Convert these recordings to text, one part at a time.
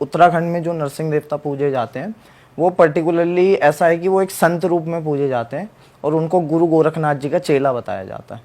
उत्तराखंड में जो नरसिंह देवता पूजे जाते हैं वो पर्टिकुलरली ऐसा है कि वो एक संत रूप में पूजे जाते हैं और उनको गुरु गोरखनाथ जी का चेला बताया जाता है।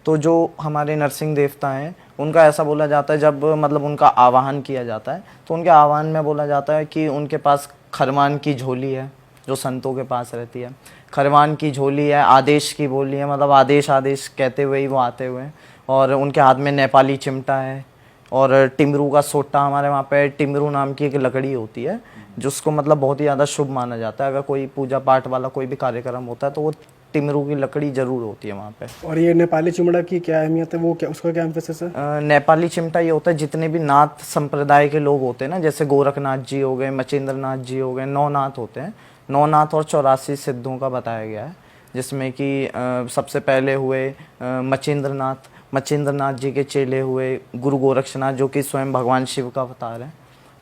तो जो हमारे नरसिंह देवता हैं उनका ऐसा बोला जाता है, जब मतलब उनका आवाहन किया जाता है तो उनके आवाहन में बोला जाता है कि उनके पास खरमान की झोली है जो संतों के पास रहती है, खरमान की झोली है, आदेश की बोली है, मतलब आदेश आदेश कहते हुए ही वो आते हुए हैं, और उनके हाथ में नेपाली चिमटा है और टिमरू का सोटा। हमारे वहाँ पे टिमरू नाम की एक लकड़ी होती है जिसको मतलब बहुत ही ज़्यादा शुभ माना जाता है। अगर कोई पूजा पाठ वाला कोई भी कार्यक्रम होता है तो वो टिमरू की लकड़ी जरूर होती है वहाँ पे। और ये नेपाली चिमड़ा की क्या अहमियत है, वो क्या उसका क्या एम्फेसिस है? नेपाली चिमटा ये होता है, जितने भी नाथ संप्रदाय के लोग होते हैं ना, जैसे गोरखनाथ जी हो गए, मचेंद्र नाथ जी हो गए, 9 नाथ होते हैं, 9 नाथ और 84 सिद्धों का बताया गया है, जिसमें कि सबसे पहले हुए मचेंद्र नाथ जी के चेले हुए गुरु गोरक्षनाथ, जो कि स्वयं भगवान शिव का अवतार है।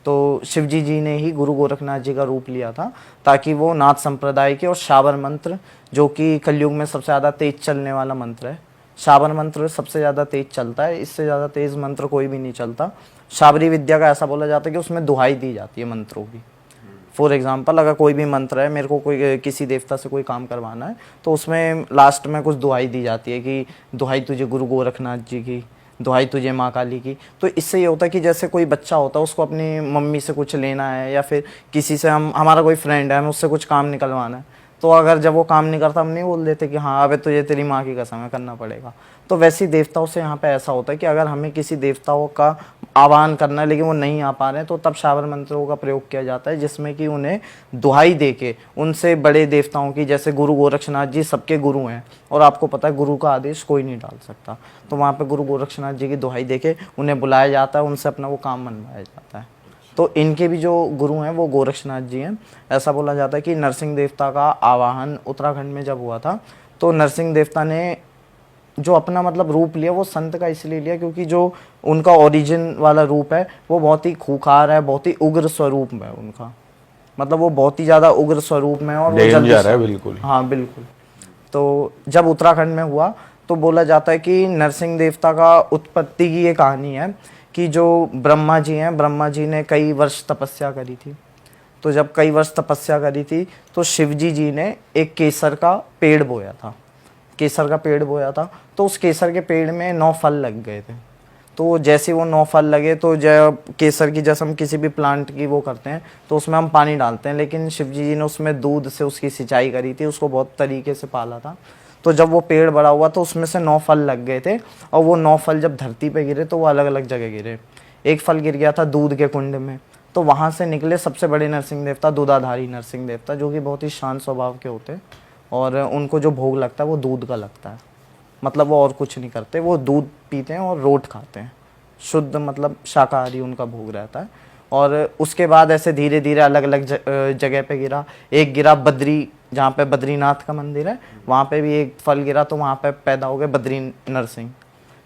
तो शिवजी जी ने ही गुरु गोरखनाथ जी का रूप लिया था ताकि वो नाथ संप्रदाय के, और शाबर मंत्र जो कि कलयुग में सबसे ज़्यादा तेज चलने वाला मंत्र है, शाबर मंत्र सबसे ज़्यादा तेज चलता है, इससे ज़्यादा तेज मंत्र कोई भी नहीं चलता। शाबरी विद्या का ऐसा बोला जाता है कि उसमें दुहाई दी जाती है मंत्रों की। फॉर एग्जाम्पल, अगर कोई भी मंत्र है, मेरे को कोई किसी देवता से कोई काम करवाना है तो उसमें लास्ट में कुछ दुहाई दी जाती है कि दुहाई तुझे गुरु गोरखनाथ जी की, दुहाई तुझे माँ काली की। तो इससे ये होता है कि जैसे कोई बच्चा होता है उसको अपनी मम्मी से कुछ लेना है, या फिर किसी से हमारा कोई फ्रेंड है, हमें उससे कुछ काम निकलवाना है, तो अगर जब वो काम नहीं करता हम नहीं बोल देते कि हाँ अबे तुझे तेरी माँ की कसम है करना पड़ेगा। तो वैसे ही देवताओं से यहाँ पे ऐसा होता है कि अगर हमें किसी देवताओं का आह्वान करना है लेकिन वो नहीं आ पा रहे हैं तो तब शाबर मंत्रों का प्रयोग किया जाता है, जिसमें कि उन्हें दुहाई दे के उनसे बड़े देवताओं की, जैसे गुरु गोरक्षनाथ जी सबके गुरु हैं और आपको पता है गुरु का आदेश कोई नहीं डाल सकता, तो वहाँ पे गुरु गोरक्षनाथ जी की दुहाई दे के उन्हें बुलाया जाता है, उनसे अपना वो काम मनवाया जाता है। तो इनके भी जो गुरु हैं वो गोरक्षनाथ जी हैं। ऐसा बोला जाता है कि नरसिंह देवता का आवाहन उत्तराखंड में जब हुआ था तो नरसिंह देवता ने जो अपना मतलब रूप लिया वो संत का इसलिए लिया क्योंकि जो उनका ओरिजिन वाला रूप है वो बहुत ही खूंखार है, बहुत ही उग्र स्वरूप है उनका, मतलब वो बहुत ही ज़्यादा उग्र स्वरूप में, और वो जल्दी है बिल्कुल। हाँ बिल्कुल। तो जब उत्तराखंड में हुआ तो बोला जाता है कि नरसिंह देवता का उत्पत्ति की ये कहानी है कि जो ब्रह्मा जी हैं, ब्रह्मा जी ने कई वर्ष तपस्या करी थी। तो जब कई वर्ष तपस्या करी थी तो शिवजी जी ने एक केसर का पेड़ बोया था, केसर का पेड़ बोया था, तो उस केसर के पेड़ में 9 फल लग गए थे। तो जैसे वो 9 फल लगे तो जब केसर की, जैसे हम किसी भी प्लांट की वो करते हैं तो उसमें हम पानी डालते हैं, लेकिन शिवजी जी ने उसमें दूध से उसकी सिंचाई करी थी, उसको बहुत तरीके से पाला था। तो जब वो पेड़ बड़ा हुआ तो उसमें से 9 फल लग गए थे, और वो 9 फल जब धरती पे गिरे तो वो अलग अलग जगह गिरे। एक फल गिर गया था दूध के कुंड में, तो वहाँ से निकले सबसे बड़े नरसिंह देवता, दूधाधारी नरसिंह देवता, जो कि बहुत ही शांत स्वभाव के होते हैं, और उनको जो भोग लगता है वो दूध का लगता है, मतलब वो और कुछ नहीं करते, वो दूध पीते हैं और रोट खाते हैं, शुद्ध मतलब शाकाहारी उनका भोग रहता है। और उसके बाद ऐसे धीरे धीरे अलग अलग जगह पे गिरा। एक गिरा बद्री, जहाँ पे बद्रीनाथ का मंदिर है, वहाँ पे भी एक फल गिरा, तो वहाँ पे पैदा हो गए बद्री नरसिंह।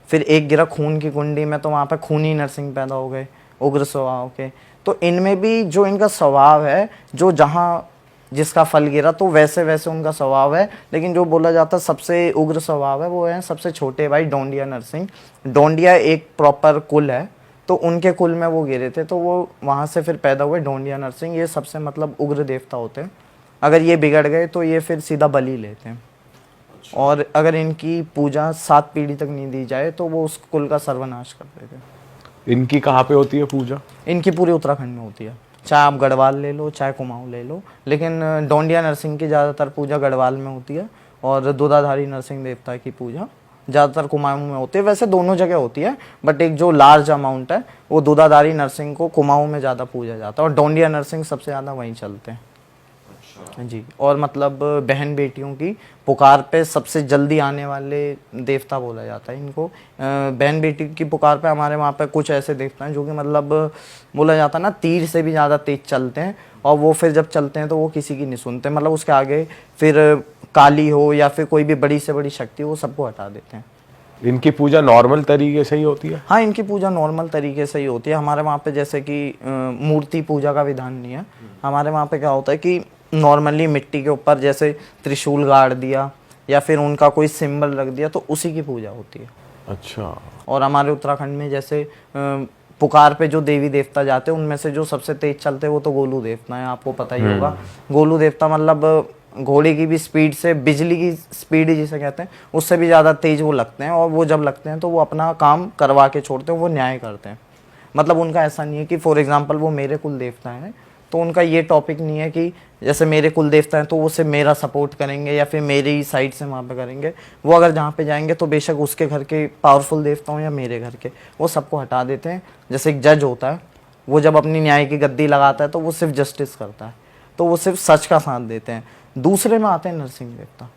फिर एक गिरा खून की कुंडी में, तो वहाँ पे खूनी नरसिंह पैदा हो गए, उग्र स्वभाव के। तो इनमें भी जो इनका स्वभाव है, जो जहाँ जिसका फल गिरा तो वैसे वैसे उनका स्वभाव है, लेकिन जो बोला जाता है सबसे उग्र स्वभाव है वो है सबसे छोटे भाई डोंडिया नरसिंह। डोंडिया एक प्रॉपर कुल है, तो उनके कुल में वो गिरे थे, तो वो वहाँ से फिर पैदा हुए डोंडिया नरसिंह। ये सबसे मतलब उग्र देवता होते हैं, अगर ये बिगड़ गए तो ये फिर सीधा बलि लेते हैं, और अगर इनकी पूजा 7 पीढ़ी तक नहीं दी जाए तो वो उस कुल का सर्वनाश कर देते हैं। इनकी कहाँ पे होती है पूजा? इनकी पूरी उत्तराखंड में होती है, चाहे आप गढ़वाल ले लो चाहे कुमाऊँ ले लो, लेकिन डोंडिया नरसिंह की ज़्यादातर पूजा गढ़वाल में होती है, और दूधाधारी नरसिंह देवता की पूजा ज़्यादातर कुमाऊँ में होती है। वैसे दोनों जगह होती है, बट एक जो लार्ज अमाउंट है वो दूधाधारी नरसिंह को कुमाऊँ में ज़्यादा पूजा जाता है, और डोंडिया नरसिंह सबसे ज़्यादा वहीं चलते हैं जी। और मतलब बहन बेटियों की पुकार पे सबसे जल्दी आने वाले देवता बोला जाता है इनको। बहन बेटी की पुकार पे हमारे वहाँ पे कुछ ऐसे देवता हैं जो कि मतलब बोला जाता है ना, तीर से भी ज़्यादा तेज चलते हैं, और वो फिर जब चलते हैं तो वो किसी की नहीं सुनते, मतलब उसके आगे फिर काली हो या फिर कोई भी बड़ी से बड़ी शक्ति हो, सबको हटा देते हैं। इनकी पूजा नॉर्मल तरीके से ही होती है? हाँ, इनकी पूजा नॉर्मल तरीके से ही होती है। हमारे वहाँ पे जैसे कि मूर्ति पूजा का विधान नहीं है। हमारे वहाँ पे क्या होता है कि नॉर्मली मिट्टी के ऊपर जैसे त्रिशूल गाड़ दिया या फिर उनका कोई सिंबल रख दिया, तो उसी की पूजा होती है। अच्छा। और हमारे उत्तराखंड में जैसे पुकार पे जो देवी देवता जाते हैं उनमें से जो सबसे तेज चलते हैं वो तो गोलू देवता है, आपको पता ही होगा। गोलू देवता मतलब घोड़े की भी स्पीड से, बिजली की स्पीड जिसे कहते हैं, उससे भी ज़्यादा तेज वो लगते हैं। और वो जब लगते हैं तो वो अपना काम करवा के छोड़ते हैं, वो न्याय करते हैं। मतलब उनका ऐसा नहीं है कि फॉर एग्जांपल वो मेरे कुल देवता हैं तो उनका ये टॉपिक नहीं है कि जैसे मेरे कुल देवता हैं तो वो सिर्फ मेरा सपोर्ट करेंगे या फिर मेरी ही साइड से वहाँ पे करेंगे। वो अगर जहाँ पे जाएंगे तो बेशक उसके घर के पावरफुल देवता हों या मेरे घर के, वो सबको हटा देते हैं। जैसे एक जज होता है, वो जब अपनी न्याय की गद्दी लगाता है तो वो सिर्फ जस्टिस करता है, तो वो सिर्फ सच का साथ देते हैं। दूसरे में आते हैं नरसिंह देवता।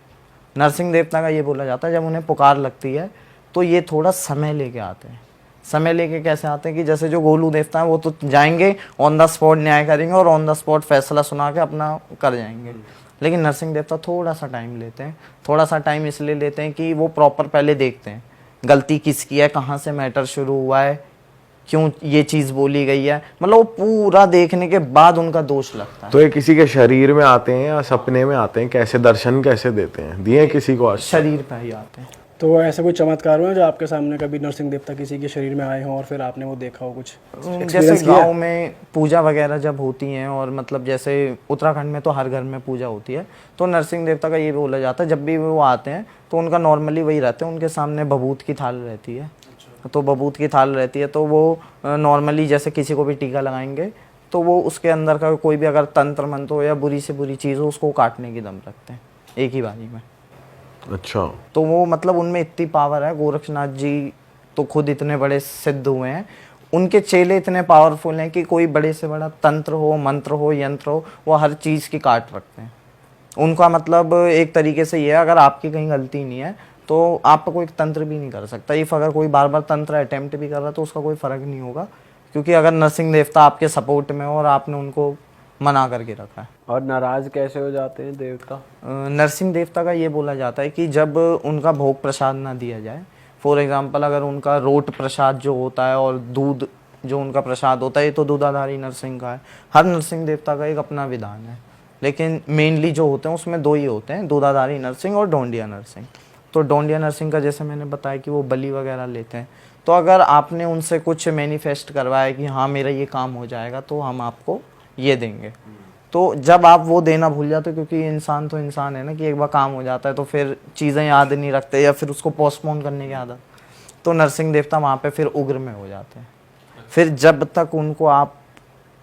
नरसिंह देवता का ये बोला जाता है जब उन्हें पुकार लगती है तो ये थोड़ा समय लेके आते हैं। समय लेके कैसे आते हैं कि जैसे जो गोलू देवता है वो तो जाएंगे ऑन द स्पॉट न्याय करेंगे और ऑन द स्पॉट फैसला सुना के अपना कर जाएंगे। लेकिन नरसिंह देवता थोड़ा सा टाइम लेते हैं। थोड़ा सा टाइम इसलिए लेते हैं कि वो प्रॉपर पहले देखते हैं गलती किसकी है, कहाँ से मैटर शुरू हुआ है, क्यों ये चीज़ बोली गई है। मतलब वो पूरा देखने के बाद उनका दोष लगता है। तो ये किसी के शरीर में आते हैं या सपने में आते हैं, कैसे दर्शन कैसे देते हैं, दिए किसी को आज? शरीर पे ही आते हैं। तो ऐसा कोई चमत्कार हुआ है जो आपके सामने कभी नरसिंह देवता किसी के शरीर में आए हों और फिर आपने वो देखा हो कुछ जैसे experience किया? गांव में पूजा वगैरह जब होती हैं और मतलब जैसे उत्तराखंड में तो हर घर में पूजा होती है, तो नरसिंह देवता का ये बोला जाता है जब भी वो आते हैं तो उनका नॉर्मली वही रहते हैं, उनके सामने बबूत की थाल रहती है। तो बबूत की थाल रहती है तो वो नॉर्मली जैसे किसी को भी टीका लगाएंगे तो वो उसके अंदर का कोई भी अगर तंत्र मंत्र हो या बुरी से बुरी चीज़ हो उसको काटने की दम रखते हैं एक ही बारी में। अच्छा। तो वो मतलब उनमें इतनी पावर है। गोरक्षनाथ जी तो खुद इतने बड़े सिद्ध हुए हैं, उनके चेले इतने पावरफुल हैं कि कोई बड़े से बड़ा तंत्र हो, मंत्र हो, यंत्र हो, वो हर चीज़ की काट रखते हैं। उनका मतलब एक तरीके से ये है अगर आपकी कहीं गलती नहीं है तो आप कोई तंत्र भी नहीं कर सकता। इफ़ अगर कोई बार बार तंत्र अटेम्प्ट भी कर रहा है तो उसका कोई फ़र्क नहीं होगा, क्योंकि अगर नरसिंह देवता आपके सपोर्ट में हो और आपने उनको मना करके रखा है। और नाराज कैसे हो जाते हैं देवता? नरसिंह देवता का ये बोला जाता है कि जब उनका भोग प्रसाद ना दिया जाए, फॉर एग्जांपल अगर उनका रोट प्रसाद जो होता है और दूध जो उनका प्रसाद होता है, ये तो दूधाधारी नरसिंह का है। हर नरसिंह देवता का एक अपना विधान है, लेकिन मेनली जो होते हैं उसमें दो ही होते हैं, दूधाधारी नरसिंह और डोंडिया नरसिंह। तो डोंडिया नरसिंह का जैसे मैंने बताया कि वो बलि वगैरह लेते हैं, तो अगर आपने उनसे कुछ मैनिफेस्ट करवाया कि हाँ मेरा ये काम हो जाएगा तो हम आपको ये देंगे, तो जब आप वो देना भूल जाते हो, क्योंकि इंसान तो इंसान है ना कि एक बार काम हो जाता है तो फिर चीज़ें याद नहीं रखते या फिर उसको पोस्टपोन करने की आदत, तो नरसिंह देवता वहाँ पे फिर उग्र में हो जाते हैं। फिर जब तक उनको आप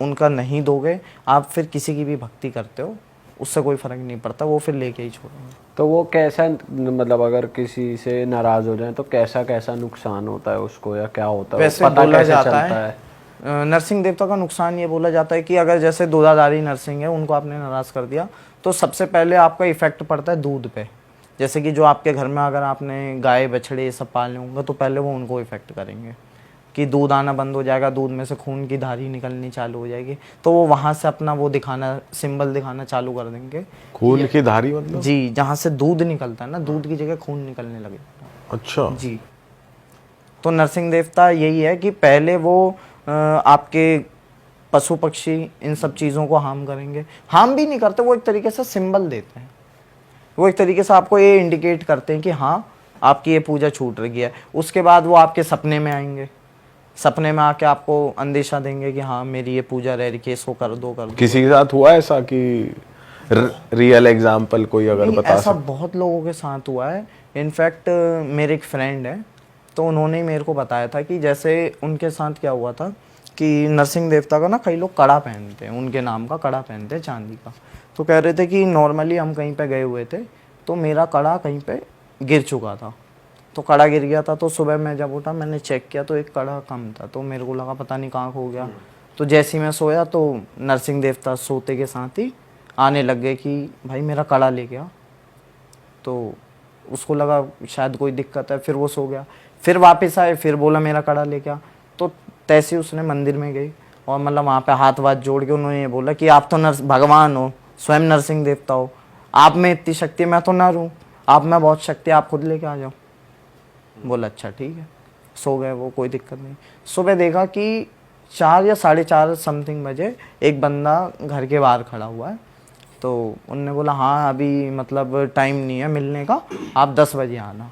उनका नहीं दोगे, आप फिर किसी की भी भक्ति करते हो उससे कोई फर्क नहीं पड़ता, वो फिर लेके ही छोड़ेंगे। तो वो कैसा, मतलब अगर किसी से नाराज हो जाए तो कैसा कैसा नुकसान होता है उसको, या क्या होता है, वैसे पता बोला कैसे जाता चलता है है? नरसिंह देवता का नुकसान ये बोला जाता है कि अगर जैसे दूधाधारी नरसिंह है उनको आपने नाराज़ कर दिया तो सबसे पहले आपका इफेक्ट पड़ता है दूध पे। जैसे कि जो आपके घर में अगर आपने गाय बछड़े ये सब पाले होंगे तो पहले वो उनको इफेक्ट करेंगे कि दूध आना बंद हो जाएगा, दूध में से खून की धारी निकलनी चालू हो जाएगी, तो वो वहाँ से अपना वो दिखाना, सिंबल दिखाना चालू कर देंगे। खून की धारी मतलब? जी, जहाँ से दूध निकलता है ना, दूध की जगह खून निकलने लगे। अच्छा जी, तो नरसिंह देवता यही है कि पहले वो आपके पशु पक्षी इन सब चीज़ों को हार्म करेंगे। हार्म भी नहीं करते, वो एक तरीके से सिंबल देते हैं, वो एक तरीके से आपको ये इंडिकेट करते हैं कि हाँ आपकी ये पूजा छूट रही है। उसके बाद वो आपके सपने में आएंगे, सपने में आके आपको अंदेशा देंगे कि हाँ मेरी ये पूजा रह रही है, इसको कर दो कर दो। किसी के साथ हुआ ऐसा कि रियल एग्जाम्पल कोई अगर बता ऐसा सकते? बहुत लोगों के साथ हुआ है। इनफैक्ट मेरे एक फ्रेंड है तो उन्होंने मेरे को बताया था कि जैसे उनके साथ क्या हुआ था कि नरसिंह देवता का ना कई लोग कड़ा पहनते हैं, उनके नाम का कड़ा पहनते हैं चांदी का। तो कह रहे थे कि नॉर्मली हम कहीं पे गए हुए थे तो मेरा कड़ा कहीं पे गिर चुका था, तो कड़ा गिर गया था। तो सुबह मैं जब उठा मैंने चेक किया तो एक कड़ा कम था, तो मेरे को लगा पता नहीं कहाँ खो गया। तो जैसे ही मैं सोया तो नरसिंह देवता सोते के साथ ही आने लग गए कि भाई मेरा कड़ा ले गया। तो उसको लगा शायद कोई दिक्कत है, फिर वो सो गया। फिर वापस आए, फिर बोला मेरा कड़ा ले गया। तो तैसे उसने मंदिर में गई और मतलब वहाँ पे हाथ वाथ जोड़ के उन्होंने ये बोला कि आप तो भगवान हो, स्वयं नरसिंह देवता हो, आप में इतनी शक्ति, मैं तो नर हूँ, आप में बहुत शक्ति, आप खुद लेके आ जाओ। बोला अच्छा ठीक है, सो गए वो, कोई दिक्कत नहीं। सुबह देखा कि 4 या 4:30 समथिंग बजे एक बंदा घर के बाहर खड़ा हुआ है। तो उनने बोला हाँ अभी मतलब टाइम नहीं है मिलने का, आप 10 बजे आना।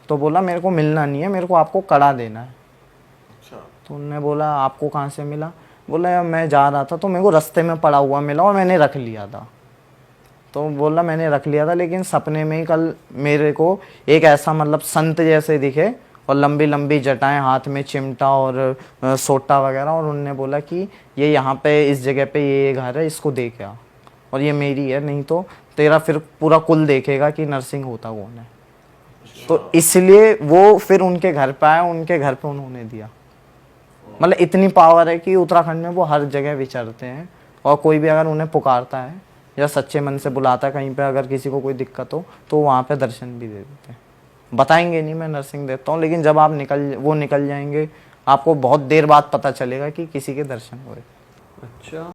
तो बोला मेरे को मिलना नहीं है, मेरे को आपको कड़ा देना है। तो उनने बोला आपको कहाँ से मिला? बोला यार मैं जा रहा था तो मेरे को रास्ते में पड़ा हुआ मिला और मैंने रख लिया था। तो बोला मैंने रख लिया था, लेकिन सपने में ही कल मेरे को एक ऐसा मतलब संत जैसे दिखे और लंबी लंबी जटाएं, हाथ में चिमटा और सोटा वगैरह, और उनने बोला कि ये यहाँ पे इस जगह पे ये घर है, इसको देख आ और ये मेरी है, नहीं तो तेरा फिर पूरा कुल देखेगा कि नरसिंह होता कौन है। तो इसलिए वो फिर उनके घर पे आया, उनके घर पे उन्होंने दिया। मतलब इतनी पावर है कि उत्तराखंड में वो हर जगह विचरते हैं और कोई भी अगर उन्हें पुकारता है या सच्चे मन से बुलाता है कहीं पे, अगर किसी को कोई दिक्कत हो तो वहाँ पे दर्शन भी दे देते हैं। बताएंगे नहीं मैं नरसिंह देवता हूँ, लेकिन जब आप निकल जाएंगे आपको बहुत देर बाद पता चलेगा कि किसी के दर्शन हुए। अच्छा।